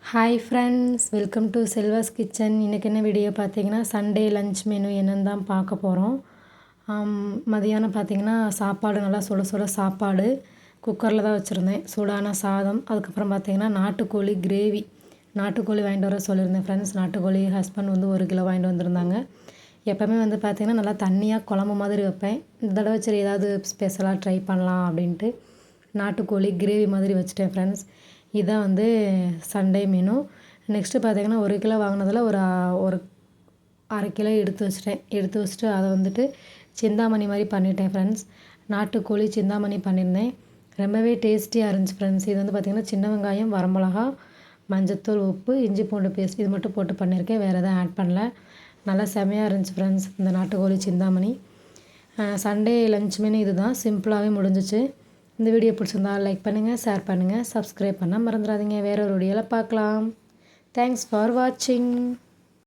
Hi friends, welcome to Selva's kitchen. இன்றைக்கி என்ன video பார்த்தீங்கன்னா, சண்டே லன்ச் மெனு என்னன்னு தான் பார்க்க போகிறோம். மதியானம் பார்த்தீங்கன்னா சாப்பாடு நல்லா சுட சுட சாப்பாடு குக்கரில் தான் வச்சுருந்தேன். சூடான சாதம், அதுக்கப்புறம் பார்த்தீங்கன்னா நாட்டுக்கோழி கிரேவி. நாட்டுக்கோழி வாங்கிட்டு வர சொல்லியிருந்தேன் ஃப்ரெண்ட்ஸ். நாட்டுக்கோழி ஹஸ்பண்ட் வந்து 1 கிலோ வாங்கிட்டு வந்திருந்தாங்க. எப்போவுமே வந்து பார்த்திங்கன்னா நல்லா தண்ணியாக குழம்பு மாதிரி வைப்பேன். இந்த தடவை சரி ஏதாவது ஸ்பெஷலாக ட்ரை பண்ணலாம் அப்படின்ட்டு நாட்டுக்கோழி கிரேவி மாதிரி வச்சுட்டேன் ஃப்ரெண்ட்ஸ். இதான் வந்து சண்டே மெனு. நெக்ஸ்ட்டு பார்த்திங்கன்னா 1 கிலோ வாங்கினதில் ஒரு 1/2 கிலோ எடுத்து வச்சுட்டு அதை வந்துட்டு சிந்தாமணி மாதிரி பண்ணிட்டேன் ஃப்ரெண்ட்ஸ். நாட்டுக்கோழி சிந்தாமணி பண்ணியிருந்தேன். ரொம்பவே டேஸ்டியாக இருந்துச்சு ஃப்ரெண்ட்ஸ். இது வந்து பார்த்திங்கன்னா சின்ன வெங்காயம், வரமிளகா, மஞ்சத்தூள், உப்பு, இஞ்சி பூண்டு பேஸ்ட் இது மட்டும் போட்டு பண்ணியிருக்கேன். வேறு எதுவும் ஆட் பண்ணல. நல்லா செமையாக இருந்துச்சு ஃப்ரெண்ட்ஸ் இந்த நாட்டுக்கோழி சிந்தாமணி. சண்டே லன்ச் மெனு இது தான், சிம்பிளாகவே முடிஞ்சிச்சு. இந்த வீடியோ பிடிச்சிருந்தா லைக் பண்ணுங்கள், ஷேர் பண்ணுங்கள், சப்ஸ்கிரைப் பண்ண மறந்துடாதீங்க. வேற ஒரு வீடியோவில் பார்க்கலாம். தேங்க்ஸ் ஃபார் வாட்சிங்.